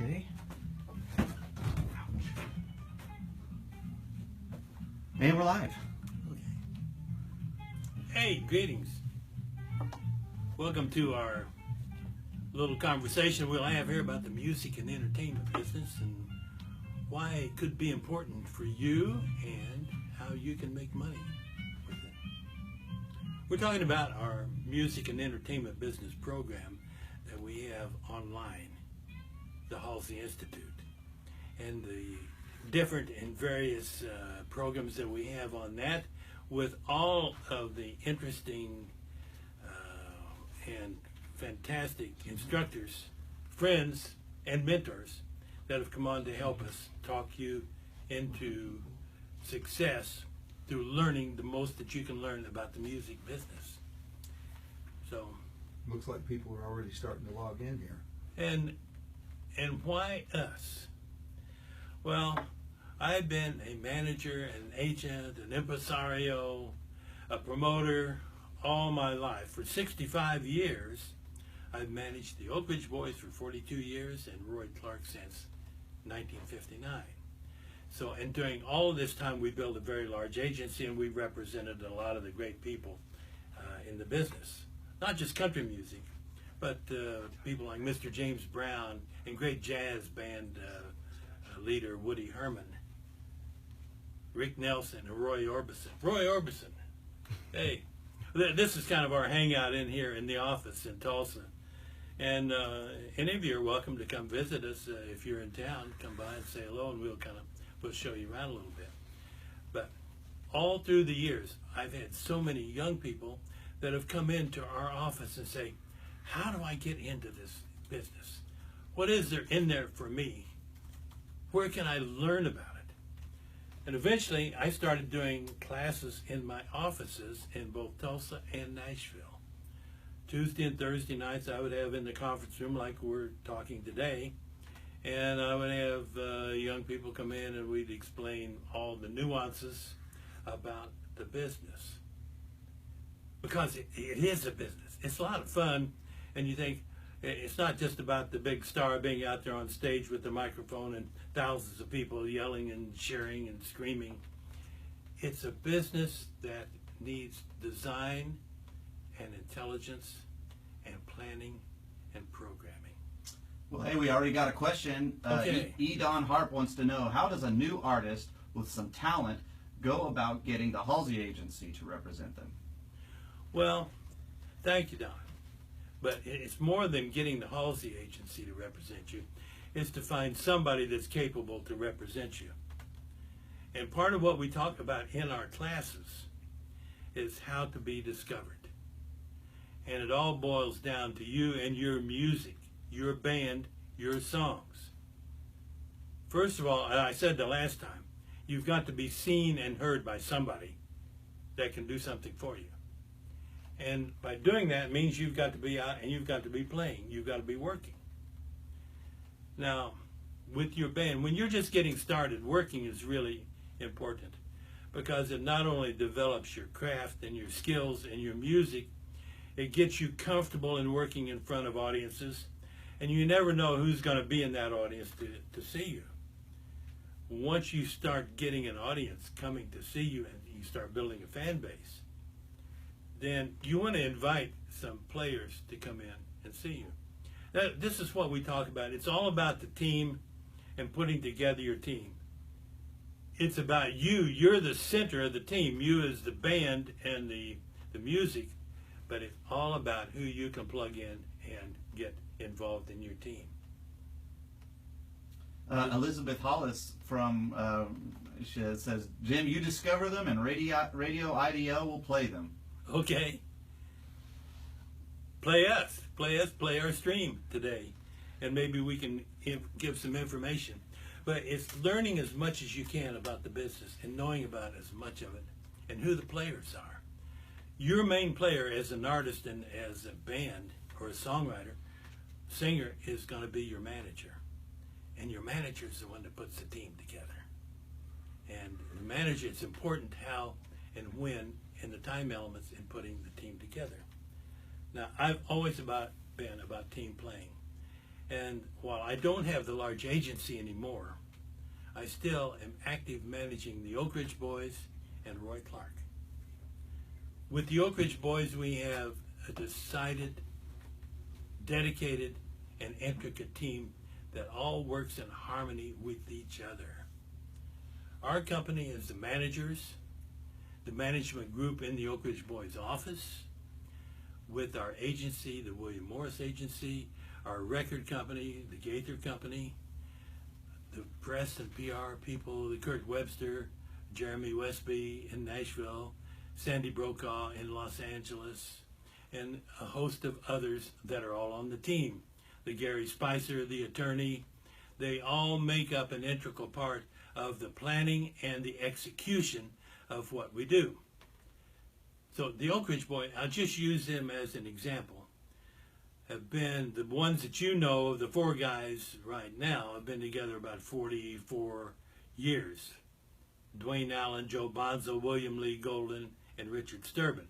Okay. And we're live. Okay. Hey, greetings. Welcome to our little conversation we'll have here about the music and entertainment business and why it could be important for you and how you can make money with it. We're talking about our music and entertainment business program that we have online, the Halsey Institute, and the different and various programs that we have on that with all of the interesting and fantastic instructors, friends, and mentors that have come on to help us talk you into success through learning the most that you can learn about the music business. So, looks like people are already starting to log in here. And why us? Well, I've been a manager, an agent, an impresario, a promoter all my life. For 65 years, I've managed the Oak Ridge Boys for 42 years and Roy Clark since 1959. So, and during all of this time, we built a very large agency and we represented a lot of the great people in the business. Not just country music, but people like Mr. James Brown and great jazz band leader Woody Herman, Rick Nelson, and Roy Orbison. Roy Orbison, hey, this is kind of our hangout in here in the office in Tulsa. And any of you are welcome to come visit us if you're in town. Come by and say hello, and we'll show you around a little bit. But all through the years, I've had so many young people that have come into our office and say, how do I get into this business? What is there in there for me? Where can I learn about it? And eventually, I started doing classes in my offices in both Tulsa and Nashville. Tuesday and Thursday nights, I would have in the conference room like we're talking today, and I would have young people come in and we'd explain all the nuances about the business. Because it is a business. It's a lot of fun, and you think it's not just about the big star being out there on stage with the microphone and thousands of people yelling and cheering and screaming. It's a business that needs design and intelligence and planning and programming. Well, hey, we already got a question. Okay. E. Don Harp wants to know, how does a new artist with some talent go about getting the Halsey agency to represent them? Well, thank you, Don. But it's more than getting the Halsey agency to represent you. It's to find somebody that's capable to represent you. And part of what we talk about in our classes is how to be discovered. And it all boils down to you and your music, your band, your songs. First of all, and I said the last time, you've got to be seen and heard by somebody that can do something for you. And by doing that means you've got to be out and you've got to be playing. You've got to be working. Now, with your band, when you're just getting started, working is really important because it not only develops your craft and your skills and your music, it gets you comfortable in working in front of audiences, and you never know who's going to be in that audience to see you. Once you start getting an audience coming to see you and you start building a fan base, then you want to invite some players to come in and see you. This is what we talk about. It's all about the team and putting together your team. It's about you. You're the center of the team. You as the band and the music, but it's all about who you can plug in and get involved in your team. Elizabeth Hollis from she says, Jim, you discover them and Radio IDL will play them. Okay. Play our stream today, and maybe we can give some information. But it's learning as much as you can about the business and knowing about as much of it and who the players are. Your main player as an artist and as a band or a songwriter, singer, is going to be your manager. And your manager is the one that puts the team together. And the manager, it's important how and when and the time elements in putting the team together. Now, I've always been about team playing. And while I don't have the large agency anymore, I still am active managing the Oak Ridge Boys and Roy Clark. With the Oak Ridge Boys, we have a decided, dedicated, and intricate team that all works in harmony with each other. Our company is the managers, the management group in the Oak Ridge Boys office, with our agency, the William Morris Agency, our record company, the Gaither Company, the press and PR people, the Kurt Webster, Jeremy Westby in Nashville, Sandy Brokaw in Los Angeles, and a host of others that are all on the team. The Gary Spicer, the attorney, they all make up an integral part of the planning and the execution of what we do. So the Oak Ridge Boys, I'll just use them as an example, have been the ones that you know, the four guys right now, have been together about 44 years. Dwayne Allen, Joe Bonzo, William Lee Golden, and Richard Sturban.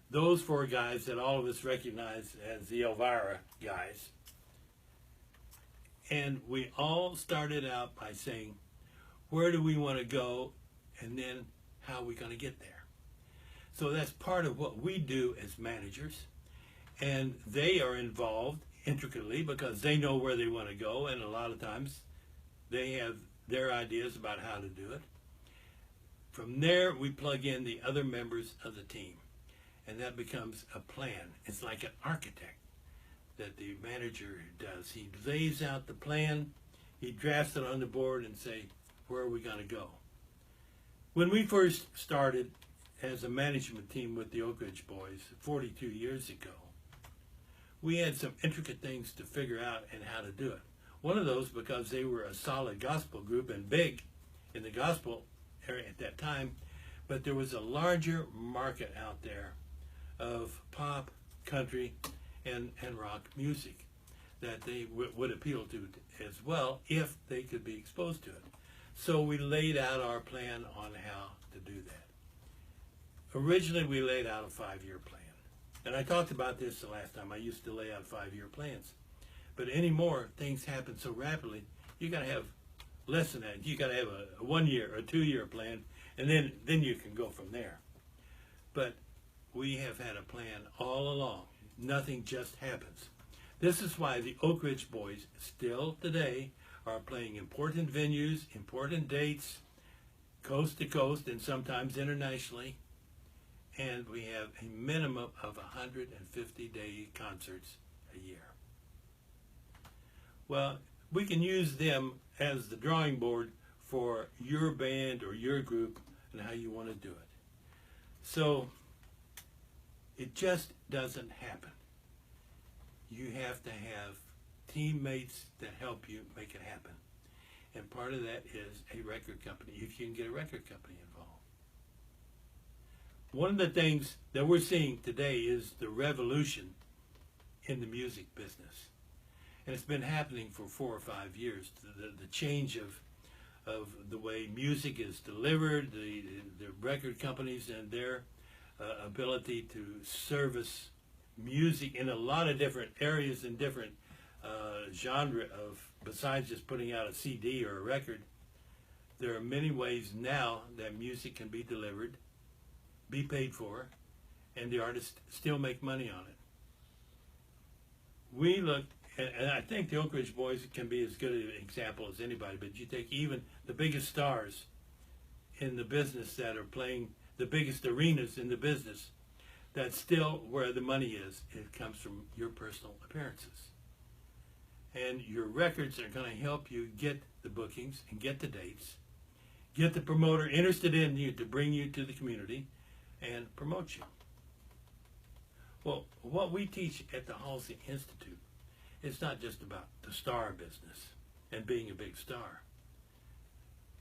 Those four guys that all of us recognize as the Elvira guys. And we all started out by saying, where do we want to go, and then how are we going to get there? So that's part of what we do as managers, and they are involved intricately because they know where they want to go, and a lot of times they have their ideas about how to do it. From there, we plug in the other members of the team, and that becomes a plan. It's like an architect that the manager does. He lays out the plan, he drafts it on the board and say, where are we going to go? When we first started as a management team with the Oak Ridge Boys 42 years ago, we had some intricate things to figure out and how to do it. One of those, because they were a solid gospel group and big in the gospel area at that time, but there was a larger market out there of pop, country, and rock music that they would appeal to as well if they could be exposed to it. So we laid out our plan on how to do that. Originally, we laid out a 5-year plan. And I talked about this the last time. I used to lay out 5-year plans. But anymore, things happen so rapidly, you got to have less than that. You got to have a 1-year or 2-year plan, and then you can go from there. But we have had a plan all along. Nothing just happens. This is why the Oak Ridge Boys still today are playing important venues, important dates, coast to coast, and sometimes internationally. And we have a minimum of 150-day concerts a year. Well, we can use them as the drawing board for your band or your group and how you want to do it. So it just doesn't happen. You have to have teammates that help you make it happen. And part of that is a record company, if you can get a record company involved. One of the things that we're seeing today is the revolution in the music business. And it's been happening for 4 or 5 years. The change of the way music is delivered, the record companies and their ability to service music in a lot of different areas and different genre of, besides just putting out a CD or a record. There are many ways now that music can be delivered, be paid for, and the artists still make money on it. We look, and I think the Oak Ridge Boys can be as good an example as anybody, but you take even the biggest stars in the business that are playing the biggest arenas in the business, that's still where the money is. It comes from your personal appearances. And your records are going to help you get the bookings and get the dates, get the promoter interested in you to bring you to the community and promote you. Well, what we teach at the Halsey Institute, it's not just about the star business and being a big star.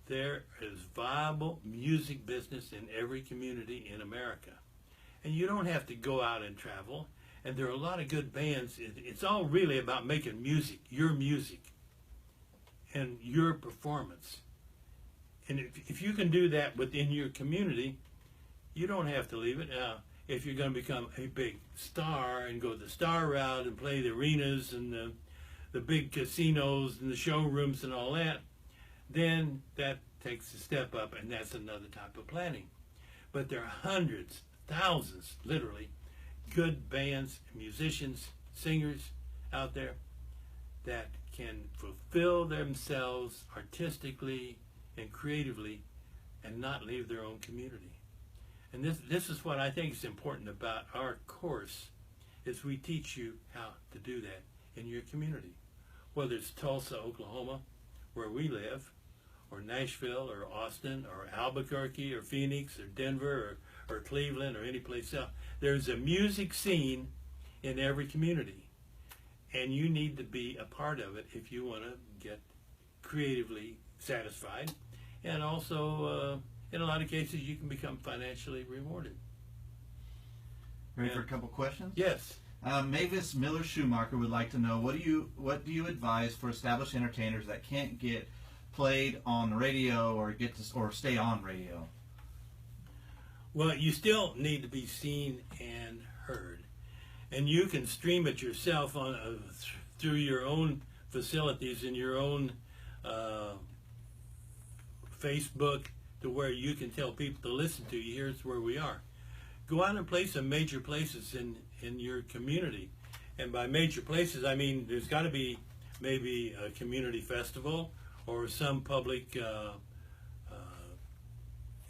There is viable music business in every community in America. And you don't have to go out and travel. And there are a lot of good bands. It's all really about making music, and your performance. And if you can do that within your community, you don't have to leave it. If you're going to become a big star and go the star route and play the arenas and the big casinos and the showrooms and all that, then that takes a step up, and that's another type of planning. But there are hundreds, thousands, literally, good bands, musicians, singers out there that can fulfill themselves artistically and creatively and not leave their own community. And this is what I think is important about our course, is we teach you how to do that in your community. Whether it's Tulsa, Oklahoma, where we live, or Nashville, or Austin, or Albuquerque, or Phoenix, or Denver, or Cleveland, or any place else. There's a music scene in every community, and you need to be a part of it if you want to get creatively satisfied, and also in a lot of cases you can become financially rewarded. Ready for a couple questions? Yes. Mavis Miller Schumacher would like to know, what do you advise for established entertainers that can't get played on the radio or stay on radio? Well, you still need to be seen and heard, and you can stream it yourself on through your own facilities in your own Facebook, to where you can tell people to listen to you. Here's where we are. Go out and play some major places in your community, and by major places I mean there's got to be maybe a community festival or some public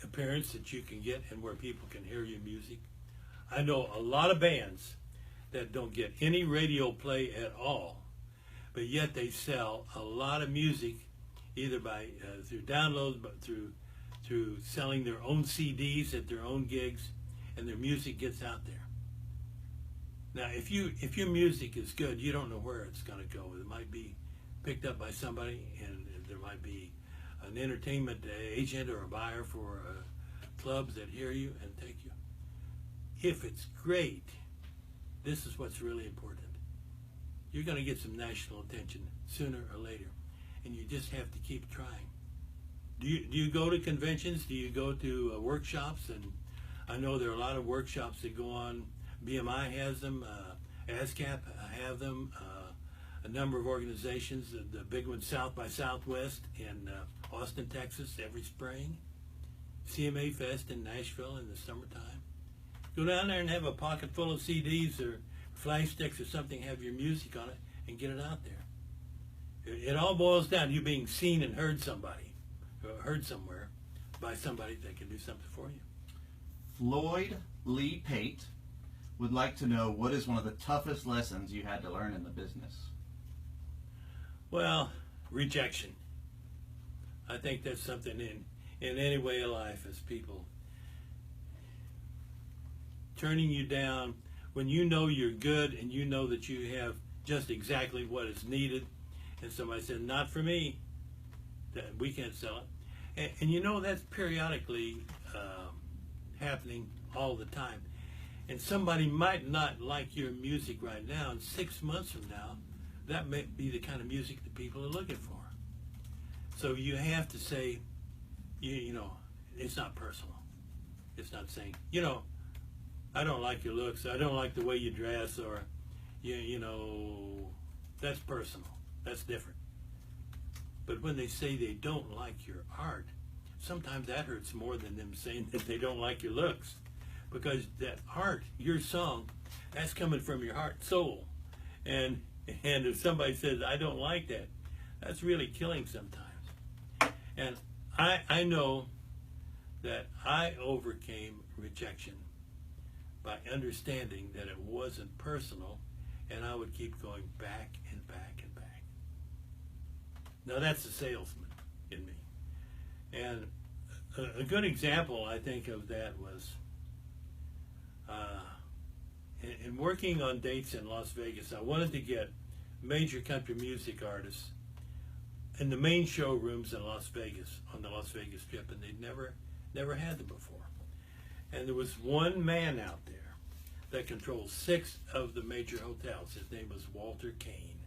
appearance that you can get and where people can hear your music. I know a lot of bands that don't get any radio play at all, but yet they sell a lot of music, either by through downloads, but through selling their own CDs at their own gigs, and their music gets out there. Now, if your music is good, you don't know where it's going to go. It might be picked up by somebody, and there might be an entertainment agent or a buyer for clubs that hear you and take you. If it's great, this is what's really important. You're going to get some national attention sooner or later, and you just have to keep trying. Do you go to conventions? Do you go to workshops? And I know there are a lot of workshops that go on. BMI has them, ASCAP have them, a number of organizations, the big one, South by Southwest in Austin, Texas, every spring. CMA Fest in Nashville in the summertime. Go down there and have a pocket full of CDs or flash sticks or something, have your music on it, and get it out there. It all boils down to you being seen and heard somewhere by somebody that can do something for you. Floyd Lee Pate would like to know, what is one of the toughest lessons you had to learn in the business? Well, rejection. I think that's something in any way of life, as people turning you down when you know you're good and you know that you have just exactly what is needed, and somebody said, not for me, that we can't sell it. And you know that's periodically happening all the time. And somebody might not like your music right now, and 6 months from now, that may be the kind of music that people are looking for. So you have to say, you know, it's not personal. It's not saying, you know, I don't like your looks, I don't like the way you dress, or, you know, that's personal. That's different. But when they say they don't like your art, sometimes that hurts more than them saying that they don't like your looks. Because that art, your song, that's coming from your heart and soul. And if somebody says, I don't like that, that's really killing sometimes. And I know that I overcame rejection by understanding that it wasn't personal, and I would keep going back and back and back. Now that's the salesman in me. And a good example, I think, of that was in working on dates in Las Vegas. I wanted to get major country music artists in the main showrooms in Las Vegas, on the Las Vegas Strip, and they'd never had them before. And there was one man out there that controlled 6 of the major hotels. His name was Walter Kane.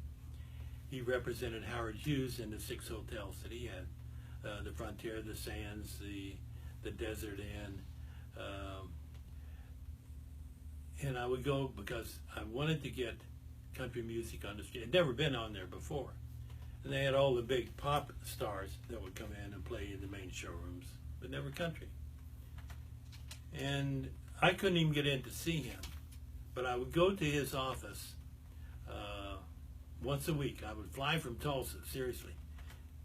He represented Howard Hughes in the 6 hotels that he had. The Frontier, the Sands, the Desert Inn. And I would go because I wanted to get country music on the street. I'd never been on there before. And they had all the big pop stars that would come in and play in the main showrooms, but never country. And I couldn't even get in to see him, but I would go to his office once a week. I would fly from Tulsa, seriously,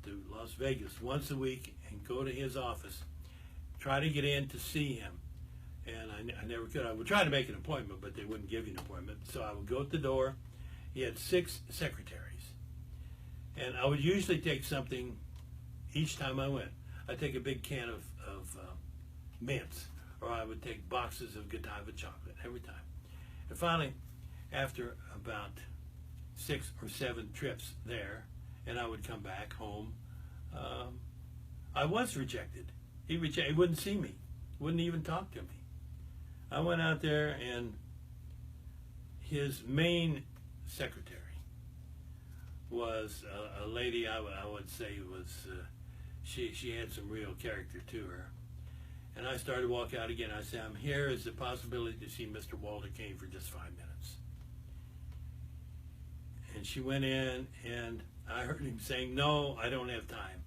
to Las Vegas once a week and go to his office, try to get in to see him. And I never could. I would try to make an appointment, but they wouldn't give you an appointment. So I would go at the door. He had 6 secretaries. And I would usually take something each time I went. I'd take a big can of mints, or I would take boxes of Godiva chocolate every time. And finally, after about 6 or 7 trips there, and I would come back home, I was rejected. He wouldn't see me, wouldn't even talk to me. I went out there, and his main secretary was a lady I would say was, she had some real character to her. And I started to walk out again. I said, I'm here as the possibility to see Mr. Walter Kane for just 5 minutes. And she went in, and I heard him saying, no, I don't have time.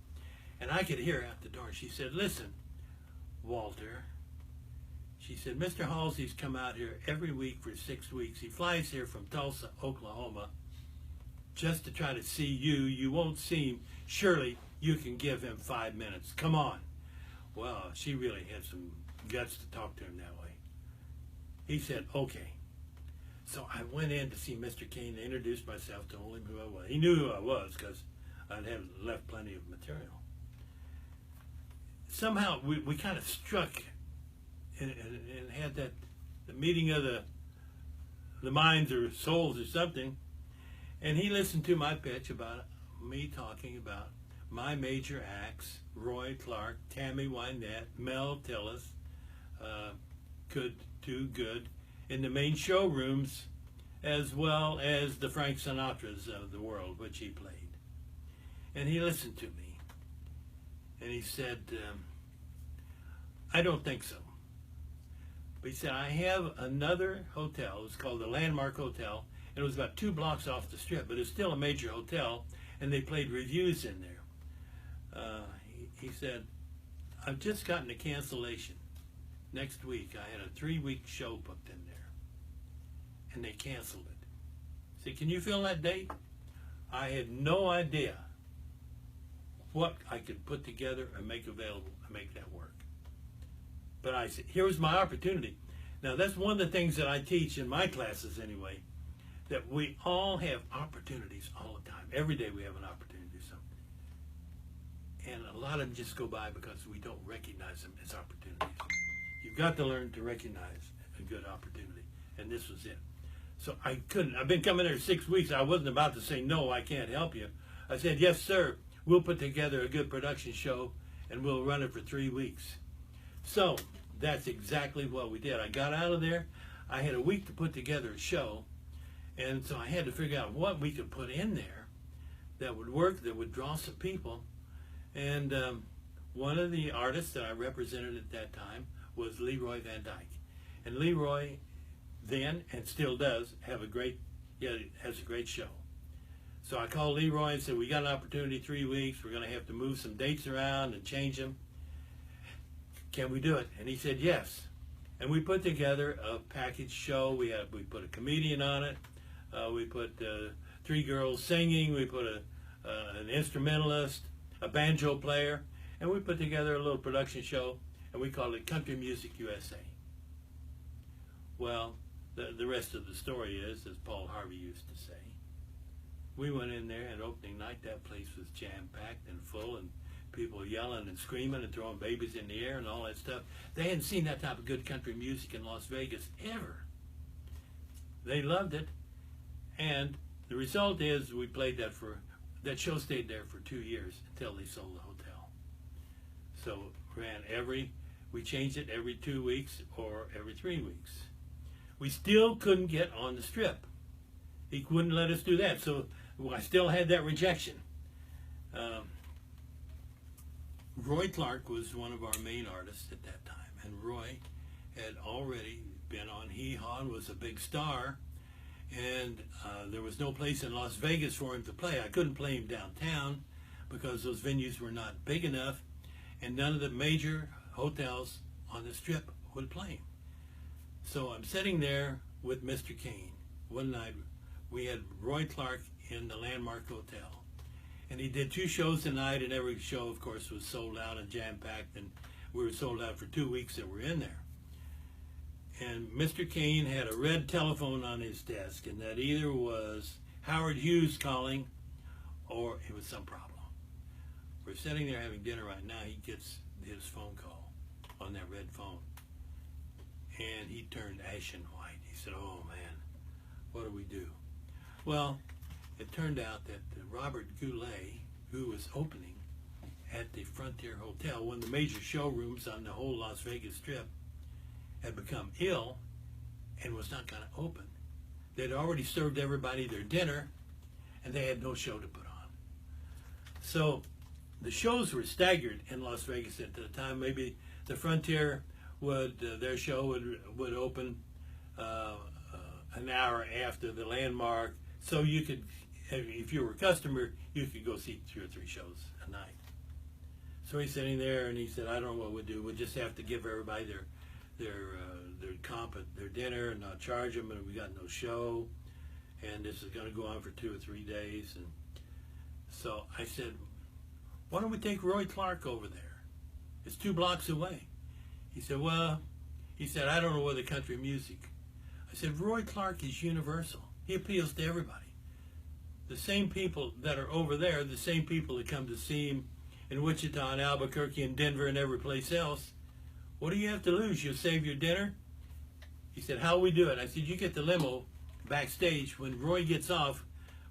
And I could hear her out the door. She said, listen, Walter. She said, Mr. Halsey's come out here every week for 6 weeks. He flies here from Tulsa, Oklahoma, just to try to see you. You won't see him. Surely you can give him 5 minutes. Come on. Well, she really had some guts to talk to him that way. He said, okay. So I went in to see Mr. Kane, introduced myself, told him who I was. He knew who I was because I'd have left plenty of material. Somehow we kind of struck and had that the meeting of the minds or souls or something. And he listened to my pitch about me talking about my major acts, Roy Clark, Tammy Wynette, Mel Tillis, could do good in the main showrooms, as well as the Frank Sinatras of the world, which he played. And he listened to me. And he said, I don't think so. But he said, I have another hotel. It was called the Landmark Hotel. It was about 2 blocks off the strip, but it's still a major hotel, and they played reviews in there. He said, I've just gotten a cancellation. Next week, I had a 3-week show booked in there, and they canceled it. I said, can you fill that date? I had no idea what I could put together and make available and make that work. But I said, here was my opportunity. Now, that's one of the things that I teach in my classes anyway, that we all have opportunities all the time. Every day we have an opportunity to do something. And a lot of them just go by because we don't recognize them as opportunities. You've got to learn to recognize a good opportunity. And this was it. So I couldn't. I've been coming there 6 weeks. I wasn't about to say, no, I can't help you. I said, yes, sir. We'll put together a good production show, and we'll run it for 3 weeks. So that's exactly what we did. I got out of there. I had a week to put together a show. And so I had to figure out what we could put in there that would work, that would draw some people. And one of the artists that I represented at that time was Leroy Van Dyke. And Leroy then, and still does, has a great show. So I called Leroy and said, we got an opportunity 3 weeks. We're going to have to move some dates around and change them. Can we do it? And he said, yes. And we put together a package show. We put a comedian on it. We put 3 girls singing. We put an instrumentalist, a banjo player, and we put together a little production show, and we called it Country Music USA. Well, the rest of the story is, as Paul Harvey used to say, we went in there, and opening night, that place was jam-packed and full, and people yelling and screaming and throwing babies in the air and all that stuff. They hadn't seen that type of good country music in Las Vegas ever. They loved it. And the result is we played that show stayed there for 2 years until they sold the hotel. So we changed it every 2 weeks or every 3 weeks. We still couldn't get on the strip. He wouldn't let us do that. So I still had that rejection. Roy Clark was one of our main artists at that time. And Roy had already been on Hee Haw and was a big star. and there was no place in Las Vegas for him to play. I couldn't play him downtown because those venues were not big enough, and none of the major hotels on the Strip would play him. So I'm sitting there with Mr. Kane. One night we had Roy Clark in the Landmark Hotel, and he did 2 shows a night, and every show, of course, was sold out and jam-packed, and we were sold out for 2 weeks that we're in there. And Mr. Kane had a red telephone on his desk, and that either was Howard Hughes calling or it was some problem. We're sitting there having dinner right now. He gets his phone call on that red phone, and he turned ashen white. He said, "Oh, man, what do we do?" Well, it turned out that Robert Goulet, who was opening at the Frontier Hotel, one of the major showrooms on the whole Las Vegas Strip, had become ill and was not going to open. They'd already served everybody their dinner, and they had no show to put on. So the shows were staggered in Las Vegas at the time. Maybe the Frontier would, their show would open an hour after the Landmark, so you could, if you were a customer, you could go see 2 or 3 shows a night. So he's sitting there, and he said, "I don't know what we'll do. We'll just have to give everybody their comp at their dinner, and not charge them, and we got no show, and this is going to go on for 2 or 3 days." And so I said, "Why don't we take Roy Clark over there? It's 2 blocks away." He said, "Well," he said, "I don't know whether country music." I said, "Roy Clark is universal. He appeals to everybody. The same people that are over there, the same people that come to see him in Wichita and Albuquerque and Denver and every place else. What do you have to lose? You'll save your dinner." He said, "How we do it?" I said, "You get the limo backstage. When Roy gets off,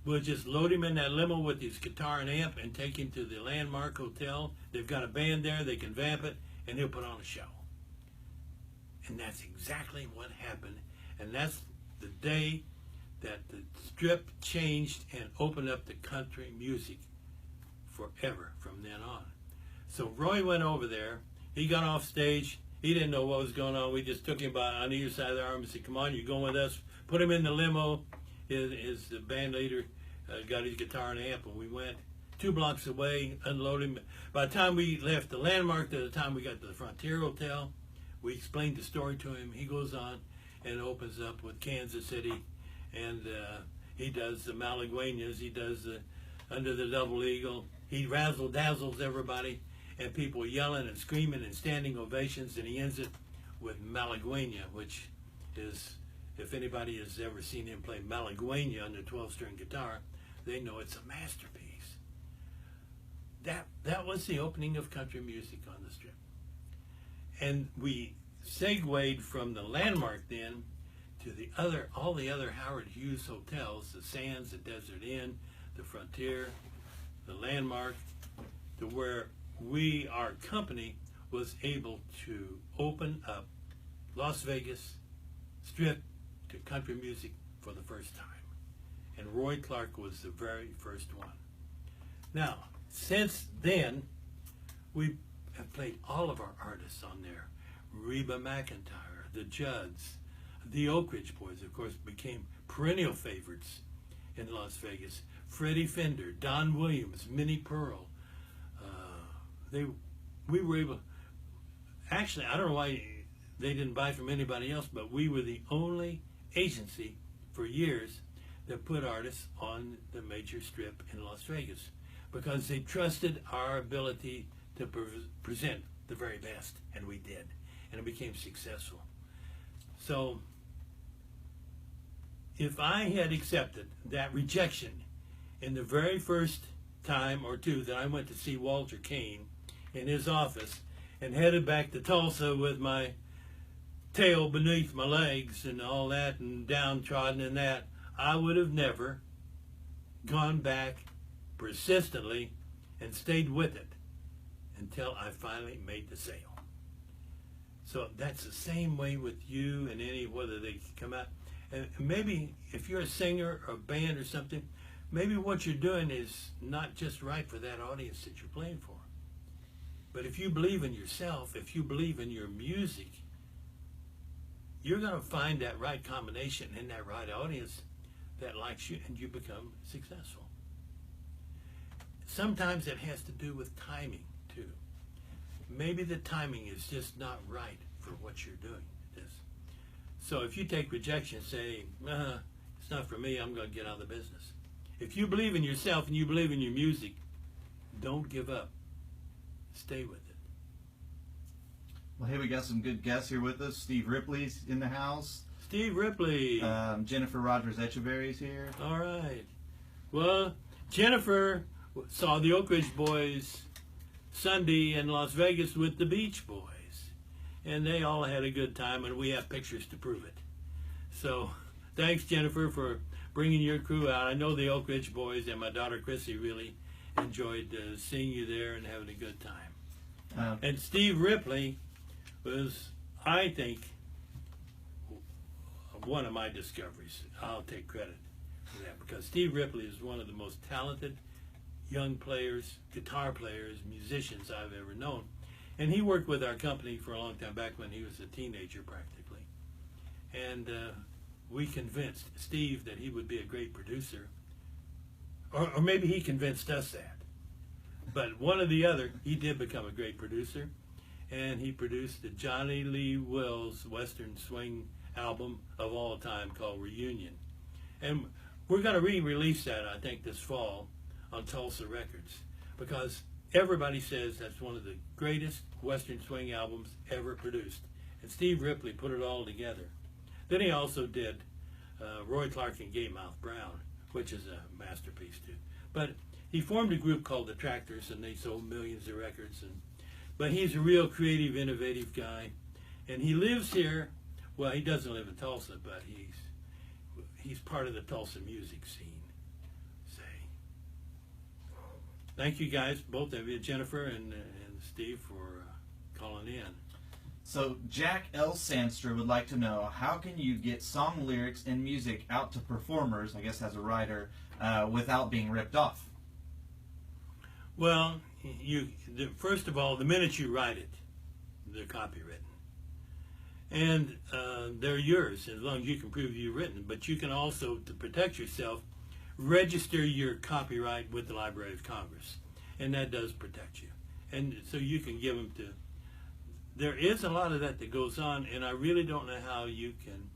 we'll just load him in that limo with his guitar and amp and take him to the Landmark Hotel. They've got a band there. They can vamp it, and he'll put on a show." And that's exactly what happened. And that's the day that the Strip changed and opened up the country music forever from then on. So Roy went over there. He got off stage. He didn't know what was going on. We just took him by on either side of the arm and said, "Come on, you're going with us." Put him in the limo. His band leader got his guitar and amp, and we went 2 blocks away, unloaded him. By the time we left the Landmark, to the time we got to the Frontier Hotel, we explained the story to him. He goes on and opens up with Kansas City, and he does the Malagueñas. He does the Under the Double Eagle. He razzle-dazzles everybody, and people yelling and screaming and standing ovations, and he ends it with Malagueña, which is, if anybody has ever seen him play Malagueña on the 12-string guitar, they know it's a masterpiece. That was the opening of country music on the Strip. And we segued from the Landmark then to all the other Howard Hughes hotels, the Sands, the Desert Inn, the Frontier, the Landmark, to where our company was able to open up Las Vegas Strip to country music for the first time. And Roy Clark was the very first one. Now, since then, we have played all of our artists on there. Reba McEntire, the Judds, the Oak Ridge Boys, of course, became perennial favorites in Las Vegas. Freddie Fender, Don Williams, Minnie Pearl. We were able, actually, I don't know why they didn't buy from anybody else, but we were the only agency for years that put artists on the major Strip in Las Vegas because they trusted our ability to present the very best, and we did, and it became successful. So if I had accepted that rejection in the very first time or two that I went to see Walter Kane in his office and headed back to Tulsa with my tail beneath my legs and all that and downtrodden and that, I would have never gone back persistently and stayed with it until I finally made the sale. So that's the same way with you and whether they come out. And maybe if you're a singer or a band or something, maybe what you're doing is not just right for that audience that you're playing for. But if you believe in yourself, if you believe in your music, you're going to find that right combination in that right audience that likes you, and you become successful. Sometimes it has to do with timing too. Maybe the timing is just not right for what you're doing. So if you take rejection, say, it's not for me, I'm going to get out of the business. If you believe in yourself and you believe in your music, don't give up. Stay with it. Well, hey, we got some good guests here with us. Steve Ripley's in the house. Steve Ripley. Jennifer Rogers Echeverry's here. All right. Well, Jennifer saw the Oak Ridge Boys Sunday in Las Vegas with the Beach Boys. And they all had a good time, and we have pictures to prove it. So thanks, Jennifer, for bringing your crew out. I know the Oak Ridge Boys and my daughter Chrissy really enjoyed seeing you there and having a good time. And Steve Ripley was, I think, one of my discoveries. I'll take credit for that, because Steve Ripley is one of the most talented young players, guitar players, musicians I've ever known. And he worked with our company for a long time, back when he was a teenager practically. And we convinced Steve that he would be a great producer. Or maybe he convinced us that. But one or the other, he did become a great producer. And he produced the Johnny Lee Wills Western Swing album of all time called Reunion. And we're going to re-release that, I think, this fall on Tulsa Records, because everybody says that's one of the greatest Western Swing albums ever produced. And Steve Ripley put it all together. Then he also did Roy Clark and Gay Mouth Brown, which is a masterpiece too. But he formed a group called the Tractors, and they sold millions of records. But he's a real creative, innovative guy. And he lives here. Well, he doesn't live in Tulsa, but he's part of the Tulsa music scene. Thank you guys, both of you, Jennifer and Steve, for calling in. So Jack L. Sandster would like to know, how can you get song lyrics and music out to performers, I guess as a writer, without being ripped off? Well, first of all, the minute you write it, they're copywritten. And they're yours, as long as you can prove you've written. But you can also, to protect yourself, register your copyright with the Library of Congress, and that does protect you. And so you can give them to, there is a lot of that goes on, and I really don't know how you can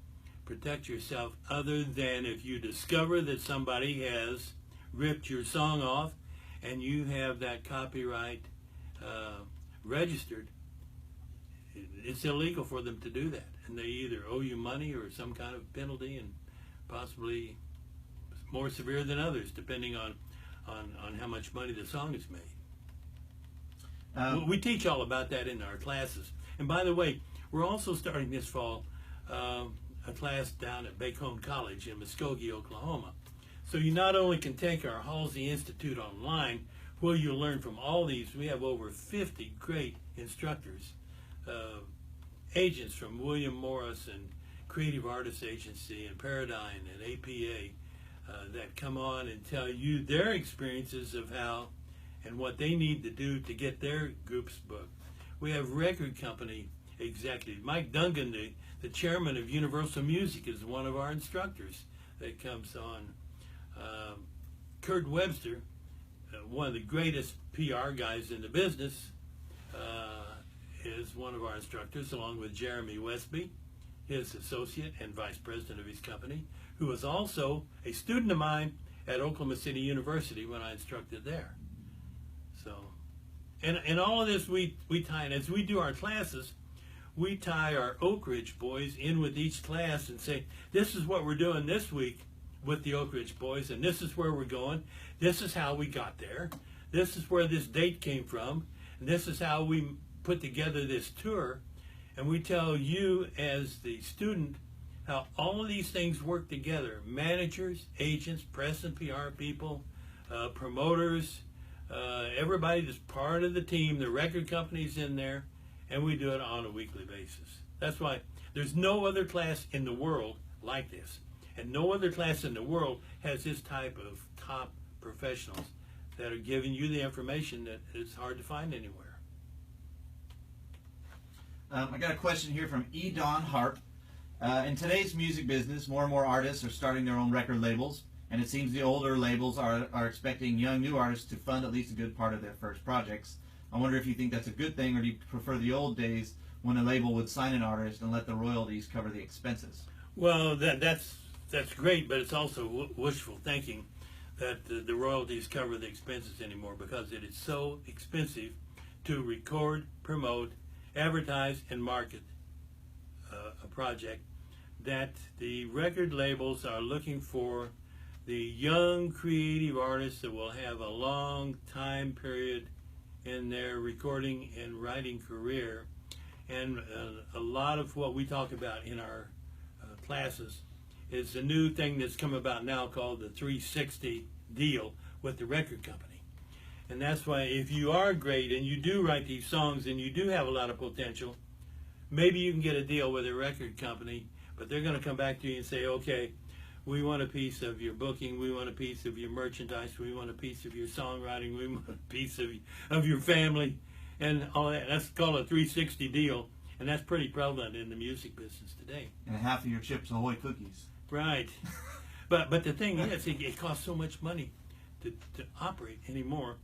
protect yourself other than if you discover that somebody has ripped your song off and you have that copyright registered. It's illegal for them to do that, and they either owe you money or some kind of penalty, and possibly more severe than others, depending on how much money the song is made. We teach all about that in our classes. And by the way, we're also starting this fall a class down at Bacone College in Muskogee, Oklahoma. So you not only can take our Halsey Institute online, where you'll learn from all these. We have over 50 great instructors, agents from William Morris and Creative Artists Agency and Paradigm and APA, that come on and tell you their experiences of how and what they need to do to get their groups booked. We have record company executives. Mike Dungan, the chairman of Universal Music, is one of our instructors that comes on. Kurt Webster, one of the greatest PR guys in the business, is one of our instructors, along with Jeremy Westby, his associate and vice president of his company, who was also a student of mine at Oklahoma City University when I instructed there. So, and all of this we tie, and as we do our classes, we tie our Oak Ridge Boys in with each class and say, this is what we're doing this week with the Oak Ridge Boys, and this is where we're going. This is how we got there. This is where this date came from, and this is how we put together this tour. And we tell you as the student how all of these things work together. Managers, agents, press and PR people, promoters, everybody that's part of the team, the record company's in there, and we do it on a weekly basis. That's why there's no other class in the world like this. And no other class in the world has this type of top professionals that are giving you the information that is hard to find anywhere. I got a question here from E. Don Harp. In today's music business, more and more artists are starting their own record labels, and it seems the older labels are expecting young new artists to fund at least a good part of their first projects. I wonder if you think that's a good thing, or do you prefer the old days when a label would sign an artist and let the royalties cover the expenses? Well, that's great, but it's also wishful thinking that the royalties cover the expenses anymore, because it is so expensive to record, promote, advertise, and market a project, that the record labels are looking for the young creative artists that will have a long time period in their recording and writing career. And a lot of what we talk about in our classes is a new thing that's come about now called the 360 deal with the record company. And that's why, if you are great and you do write these songs and you do have a lot of potential, maybe you can get a deal with a record company, but they're going to come back to you and say, okay, we want a piece of your booking, we want a piece of your merchandise, we want a piece of your songwriting, we want a piece of your family, and all that. That's called a 360 deal, and that's pretty prevalent in the music business today. And half of your Chips Ahoy cookies. Right. But the thing is, it costs so much money to operate anymore,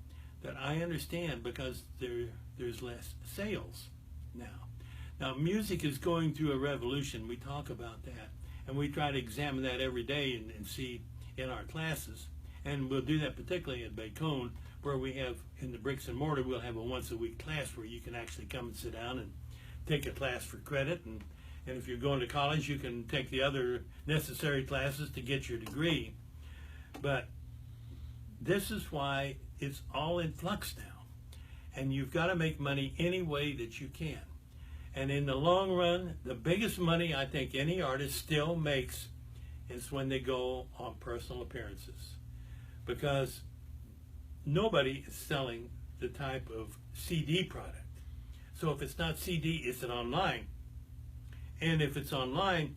that I understand, because there's less sales now. Now, music is going through a revolution. We talk about that, and we try to examine that every day and see in our classes. And we'll do that particularly at Bacone, where we have, in the bricks and mortar, we'll have a once-a-week class where you can actually come and sit down and take a class for credit. And if you're going to college, you can take the other necessary classes to get your degree. But this is why it's all in flux now. And you've got to make money any way that you can. And in the long run, the biggest money I think any artist still makes is when they go on personal appearances. Because nobody is selling the type of CD product. So if it's not CD, it's an online. And if it's online,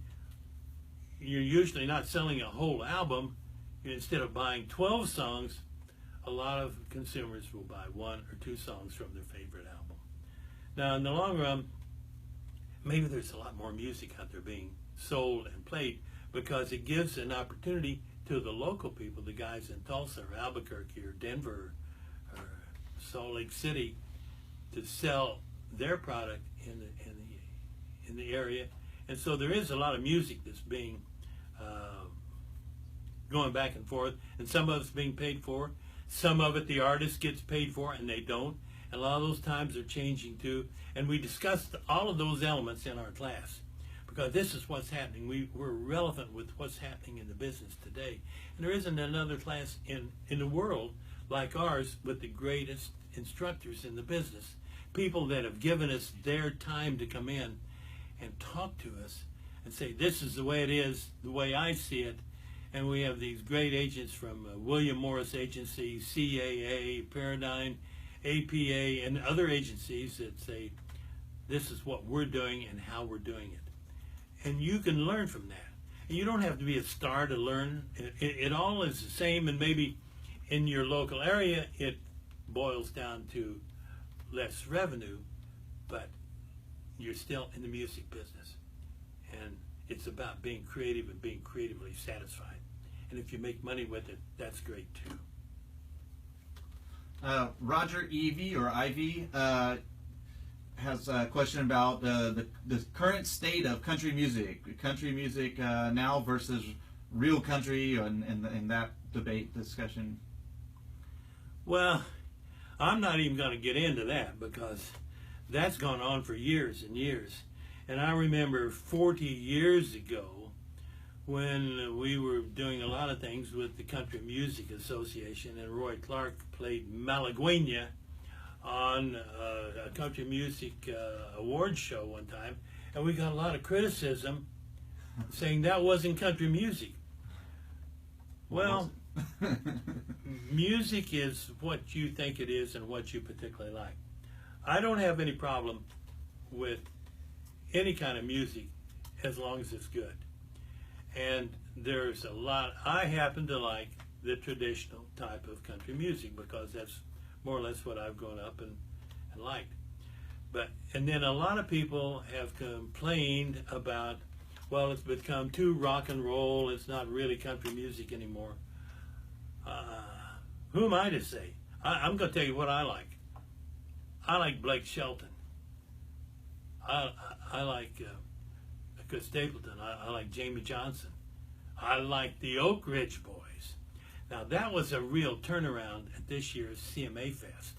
you're usually not selling a whole album. Instead of buying 12 songs, a lot of consumers will buy 1 or 2 songs from their favorite album. Now, in the long run, maybe there's a lot more music out there being sold and played, because it gives an opportunity to the local people, the guys in Tulsa or Albuquerque or Denver or Salt Lake City, to sell their product in the area. And so there is a lot of music that's being going back and forth, and some of it's being paid for. Some of it the artist gets paid for and they don't. And a lot of those times are changing too. And we discussed all of those elements in our class, because this is what's happening. We're relevant with what's happening in the business today. And there isn't another class in the world like ours with the greatest instructors in the business. People that have given us their time to come in and talk to us and say, this is the way it is, the way I see it. And we have these great agents from William Morris Agency, CAA, Paradigm, APA, and other agencies that say, this is what we're doing and how we're doing it. And you can learn from that. And you don't have to be a star to learn. It all is the same, and maybe in your local area it boils down to less revenue, but you're still in the music business. And it's about being creative and being creatively satisfied. And if you make money with it, that's great too. Roger Evie or Ivy has a question about the current state of country music now versus real country, and that debate discussion. Well, I'm not even going to get into that, because that's gone on for years and years. And I remember 40 years ago when we were doing a lot of things with the Country Music Association, and Roy Clark played Malagueña on a country music awards show one time, and we got a lot of criticism saying that wasn't country music. Well, music is what you think it is and what you particularly like. I don't have any problem with any kind of music as long as it's good. And there's a lot. I happen to like the traditional type of country music, because that's more or less what I've grown up and liked. And then a lot of people have complained about, well, it's become too rock and roll. It's not really country music anymore. Who am I to say? I'm going to tell you what I like. I like Blake Shelton. I like Chris Stapleton. I like Jamie Johnson. I like the Oak Ridge Boys. Now, that was a real turnaround at this year's CMA Fest,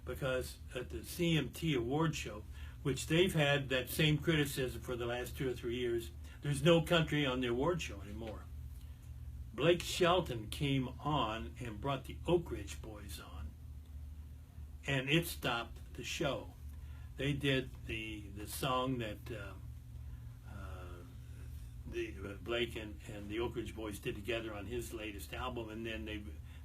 because at the CMT Award Show, which they've had that same criticism for the last 2 or 3 years, there's no country on the award show anymore. Blake Shelton came on and brought the Oak Ridge Boys on, and it stopped the show. They did the song that Blake and the Oak Ridge Boys did together on his latest album, and then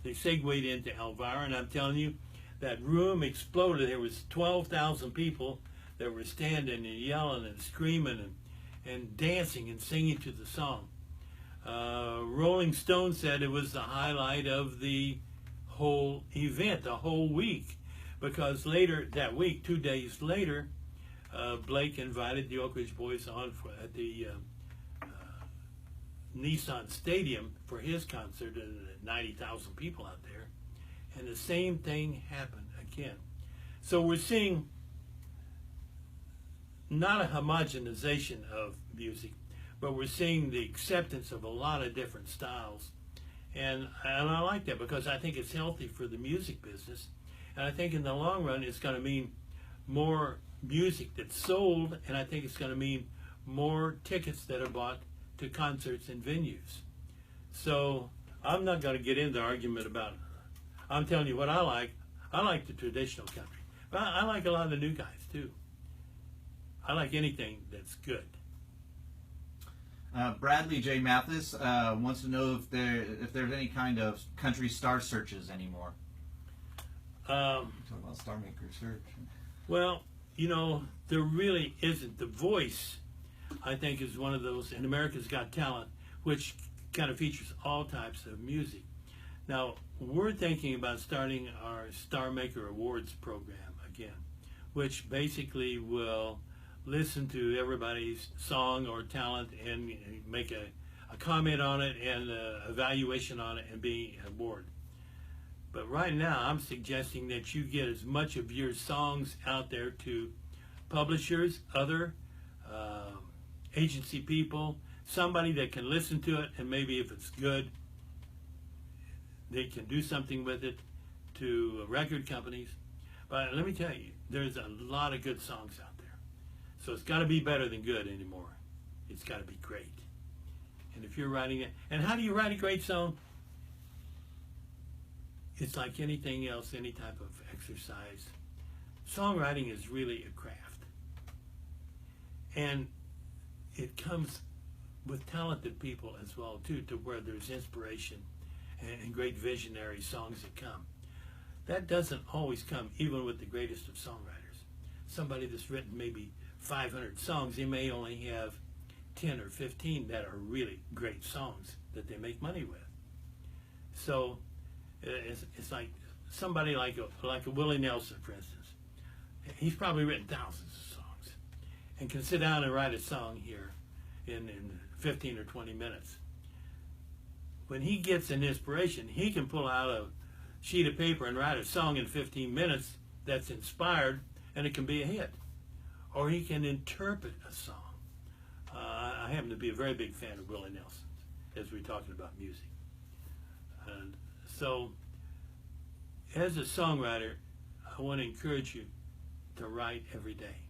they segued into Elvira, and I'm telling you, that room exploded. There was 12,000 people that were standing and yelling and screaming and dancing and singing to the song. Rolling Stone said it was the highlight of the whole event, the whole week, because later that week, 2 days later, Blake invited the Oak Ridge Boys on at the Nissan Stadium for his concert, and 90,000 people out there, and the same thing happened again. So we're seeing not a homogenization of music, but we're seeing the acceptance of a lot of different styles, and I like that, because I think it's healthy for the music business, and I think in the long run it's going to mean more music that's sold, and I think it's going to mean more tickets that are bought to concerts and venues. So I'm not going to get into argument about it. I'm telling you what I like. I like the traditional country, but I like a lot of the new guys too. I like anything that's good. Bradley J. Mathis wants to know if there's any kind of country star searches anymore. Talking about Star Maker search. Well, there really isn't. The Voice, I think, is one of those, and America's Got Talent, which kind of features all types of music. Now, we're thinking about starting our Star Maker Awards program again, which basically will listen to everybody's song or talent and make a comment on it and evaluation on it and be an award. But right now, I'm suggesting that you get as much of your songs out there to publishers, other agency people, somebody that can listen to it, and maybe if it's good, they can do something with it, to record companies. But let me tell you, there's a lot of good songs out there. So it's got to be better than good anymore. It's got to be great. And if you're writing it, and how do you write a great song? It's like anything else, any type of exercise. Songwriting is really a craft. And it comes with talented people as well, too, to where there's inspiration and great visionary songs that come. That doesn't always come even with the greatest of songwriters. Somebody that's written maybe 500 songs, they may only have 10 or 15 that are really great songs that they make money with. So it's like somebody like a Willie Nelson, for instance. He's probably written thousands of songs and can sit down and write a song here in 15 or 20 minutes. When he gets an inspiration, he can pull out a sheet of paper and write a song in 15 minutes that's inspired, and it can be a hit. Or he can interpret a song. I happen to be a very big fan of Willie Nelson, as we're talking about music. And so, as a songwriter, I want to encourage you to write every day.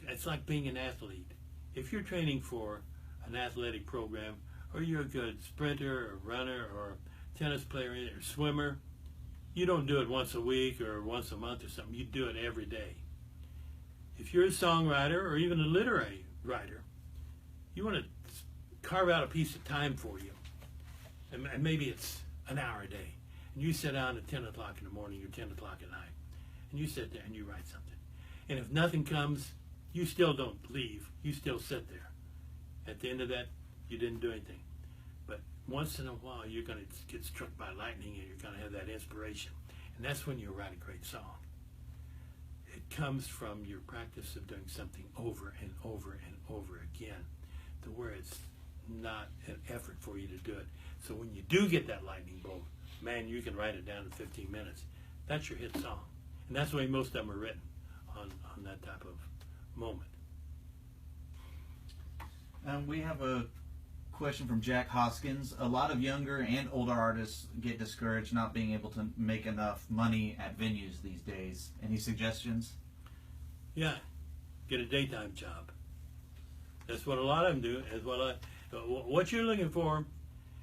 It's like being an athlete. If you're training for an athletic program, or you're a good sprinter or runner or tennis player or swimmer, you don't do it once a week or once a month or something. You do it every day. If you're a songwriter or even a literary writer, you want to carve out a piece of time for you. And maybe it's an hour a day. And you sit down at 10 o'clock in the morning or 10 o'clock at night. And you sit there and you write something. And if nothing comes, you still don't leave. You still sit there. At the end of that, you didn't do anything. But once in a while, you're going to get struck by lightning and you're going to have that inspiration. And that's when you write a great song. It comes from your practice of doing something over and over and over again to where it's not an effort for you to do it. So when you do get that lightning bolt, man, you can write it down in 15 minutes. That's your hit song. And that's the way most of them are written, on that type of moment. We have a question from Jack Hoskins. A lot of younger and older artists get discouraged not being able to make enough money at venues these days. Any suggestions? Yeah, get a daytime job. That's what a lot of them do. As well, what you're looking for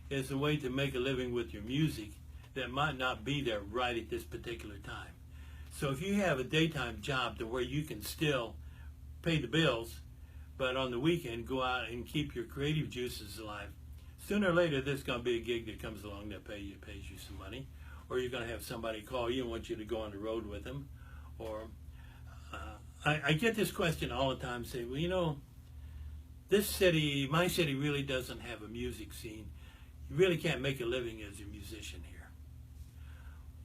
is a way to make a living with your music that might not be there right at this particular time. So if you have a daytime job to where you can still pay the bills, but on the weekend go out and keep your creative juices alive, sooner or later there's going to be a gig that comes along that pays you some money, or you're going to have somebody call you and want you to go on the road with them. Or I get this question all the time, say, well, you know, this city, my city, really doesn't have a music scene. You really can't make a living as a musician here.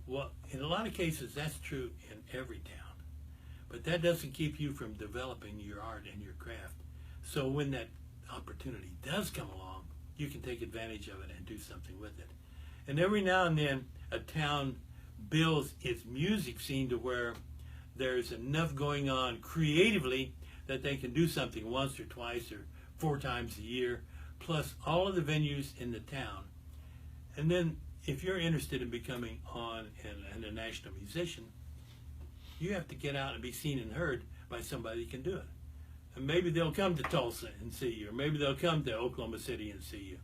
Well, in a lot of cases, that's true in every town. But that doesn't keep you from developing your art and your craft. So when that opportunity does come along, you can take advantage of it and do something with it. And every now and then, a town builds its music scene to where there's enough going on creatively that they can do something once or twice or 4 times a year, plus all of the venues in the town. And then if you're interested in becoming and a national musician, you have to get out and be seen and heard by somebody who can do it. And maybe they'll come to Tulsa and see you, or maybe they'll come to Oklahoma City and see you.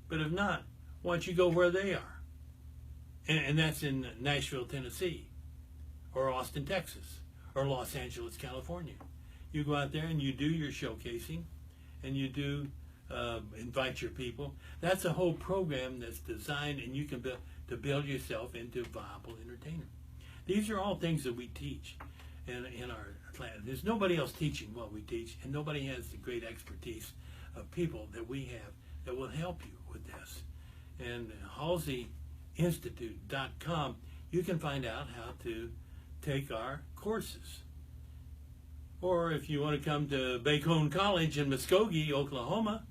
But if not, why don't you go where they are? And that's in Nashville, Tennessee, or Austin, Texas, or Los Angeles, California. You go out there and you do your showcasing, and you do invite your people. That's a whole program that's designed, and you can build to build yourself into a viable entertainer. These are all things that we teach in our class. There's nobody else teaching what we teach, and nobody has the great expertise of people that we have that will help you with this. And HalseyInstitute.com, you can find out how to take our courses. Or if you want to come to Bacone College in Muskogee, Oklahoma,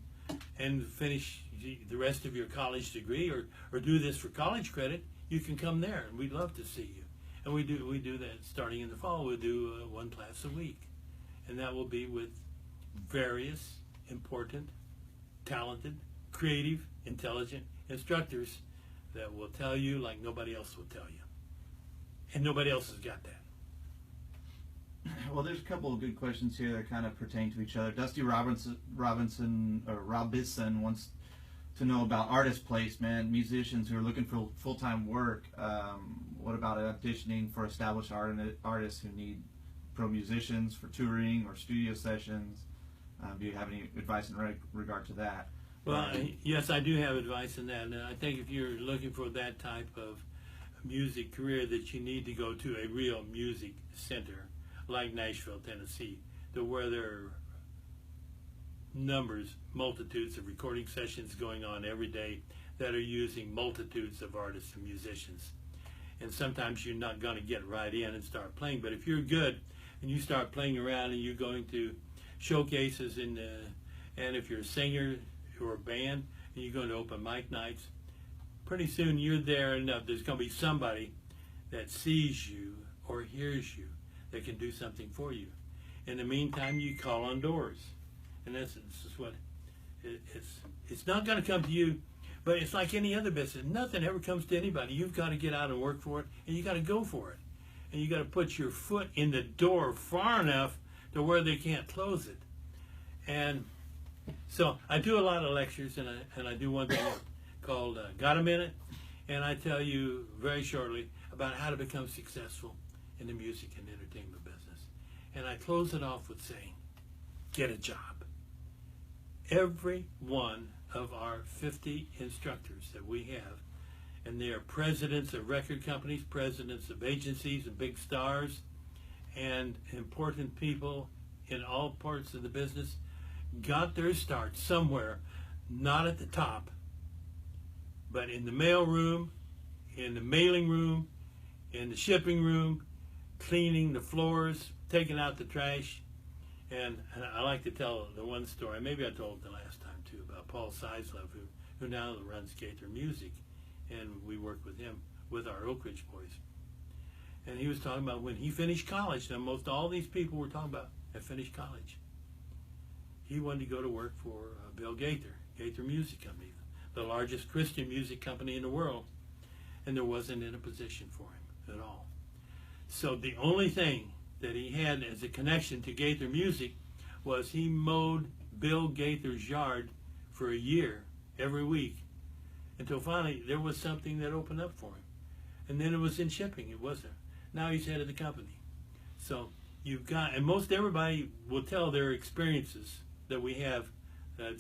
and finish the rest of your college degree, or do this for college credit, you can come there, and we'd love to see you. And we do that starting in the fall. We'll do 1 class a week, and that will be with various important, talented, creative, intelligent instructors that will tell you like nobody else will tell you, and nobody else has got that. Well, there's a couple of good questions here that kind of pertain to each other. Dusty Robinson wants to know about artist placement, musicians who are looking for full-time work. What about auditioning for established artists who need pro musicians for touring or studio sessions? Do you have any advice in regard to that? Well, yes, I do have advice in that. And I think if you're looking for that type of music career, that you need to go to a real music center like Nashville, Tennessee, to where there are multitudes of recording sessions going on every day that are using multitudes of artists and musicians. And sometimes you're not going to get right in and start playing, but if you're good and you start playing around and you're going to showcases and if you're a singer or a band and you're going to open mic nights, pretty soon you're there enough. There's going to be somebody that sees you or hears you that can do something for you. In the meantime, you call on doors. And this is what it's not going to come to you, but it's like any other business. Nothing ever comes to anybody. You've got to get out and work for it, and you got to go for it. And you got to put your foot in the door far enough to where they can't close it. And so I do a lot of lectures, and I do one thing called Got a Minute? And I tell you very shortly about how to become successful in the music and entertainment business. And I close it off with saying, get a job. Every one of our 50 instructors that we have, and they are presidents of record companies, presidents of agencies and big stars, and important people in all parts of the business, got their start somewhere, not at the top, but in the mail room, in the mailing room, in the shipping room, cleaning the floors, taking out the trash, And I like to tell the one story. Maybe I told it the last time too, about Paul Sizlove, who now runs Gaither Music, and we work with him with our Oak Ridge boys. And he was talking about when he finished college. Now most all these people we're talking about have finished college. He wanted to go to work for Bill Gaither, Gaither Music Company, the largest Christian music company in the world, and there wasn't in a position for him at all. So the only thing that he had as a connection to Gaither Music was he mowed Bill Gaither's yard for a year, every week, until finally there was something that opened up for him. And then it was in shipping, it wasn't. Now he's head of the company. So you've got, and most everybody will tell their experiences that we have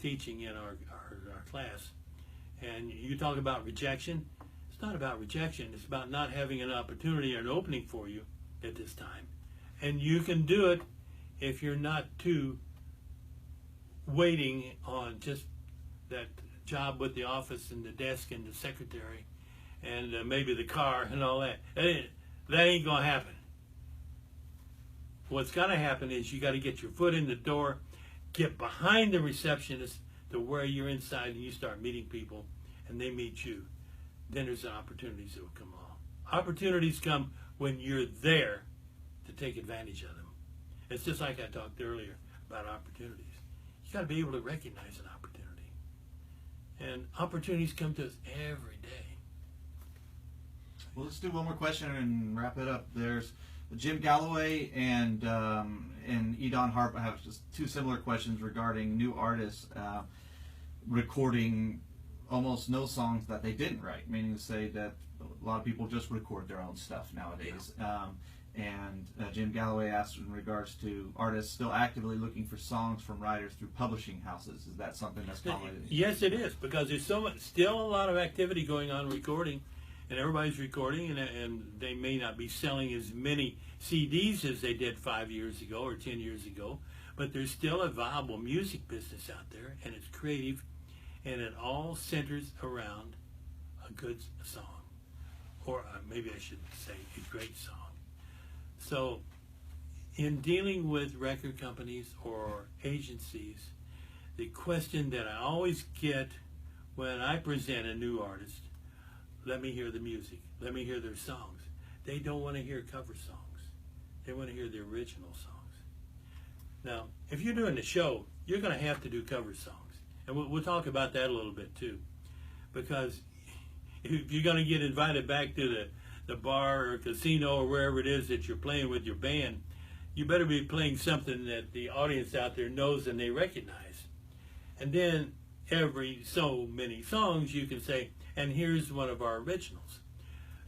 teaching in our class. And you talk about rejection. It's not about rejection. It's about not having an opportunity or an opening for you at this time. And you can do it if you're not too waiting on just that job with the office and the desk and the secretary and maybe the car and all that. That ain't going to happen. What's got to happen is you got to get your foot in the door, get behind the receptionist to where you're inside and you start meeting people and they meet you. Then there's opportunities that will come along. Opportunities come when you're there to take advantage of them. It's just like I talked earlier about opportunities. You got to be able to recognize an opportunity. And opportunities come to us every day. Well, let's do one more question and wrap it up. There's Jim Galloway and Edon Harp have just two similar questions regarding new artists recording almost no songs that they didn't write, meaning to say that a lot of people just record their own stuff nowadays. Yeah. And Jim Galloway asked in regards to artists still actively looking for songs from writers through publishing houses. Is that something that's common? Yes, it is, because there's still a lot of activity going on recording, and everybody's recording, and they may not be selling as many CDs as they did 5 years ago or 10 years ago, but there's still a viable music business out there, and it's creative, and it all centers around a good song, or maybe I should say a great song. So in dealing with record companies or agencies, the question that I always get when I present a new artist, let me hear the music, let me hear their songs. They don't want to hear cover songs. They want to hear the original songs. Now, if you're doing the show, you're going to have to do cover songs. And we'll talk about that a little bit too. Because if you're going to get invited back to the bar or casino or wherever it is that you're playing with your band, you better be playing something that the audience out there knows and they recognize. And then every so many songs you can say, and here's one of our originals.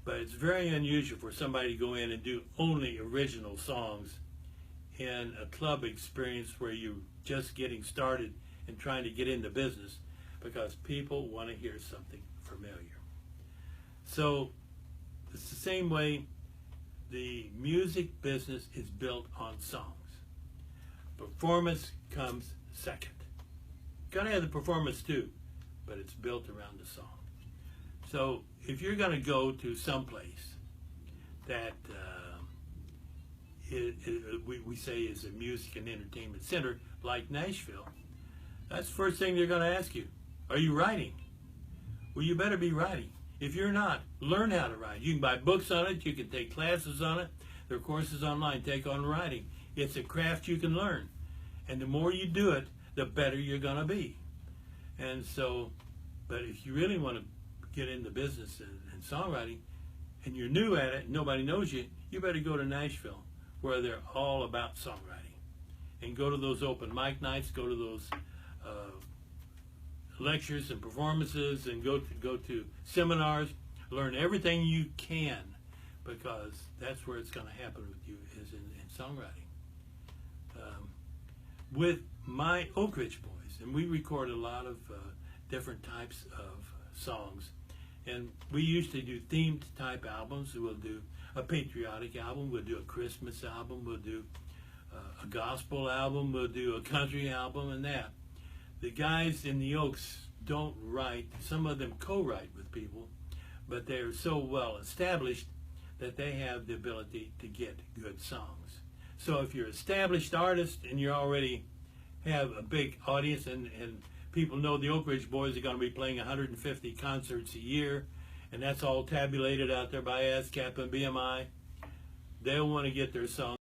But it's very unusual for somebody to go in and do only original songs in a club experience where you're just getting started and trying to get into business, because people want to hear something familiar. So it's the same way the music business is built on songs. Performance comes second. Gotta have the performance too, but it's built around the song. So if you're gonna go to some place that we say is a music and entertainment center like Nashville, that's the first thing they're gonna ask you. Are you writing? Well, you better be writing. If you're not, learn how to write. You can buy books on it. You can take classes on it. There are courses online. Take on writing. It's a craft you can learn. And the more you do it, the better you're going to be. And so, but if you really want to get into business and songwriting, and you're new at it, and nobody knows you, you better go to Nashville, where they're all about songwriting. And go to those open mic nights, go to those lectures and performances, and go to seminars. Learn everything you can, because that's where it's going to happen with you, is in songwriting. With my Oak Ridge boys, and we record a lot of different types of songs, and we usually do themed type albums. We'll do a patriotic album, we'll do a Christmas album, we'll do a gospel album, we'll do a country album, and that. The guys in the Oaks don't write. Some of them co-write with people, but they're so well established that they have the ability to get good songs. So if you're an established artist and you already have a big audience, and people know the Oak Ridge Boys are going to be playing 150 concerts a year, and that's all tabulated out there by ASCAP and BMI, they'll want to get their song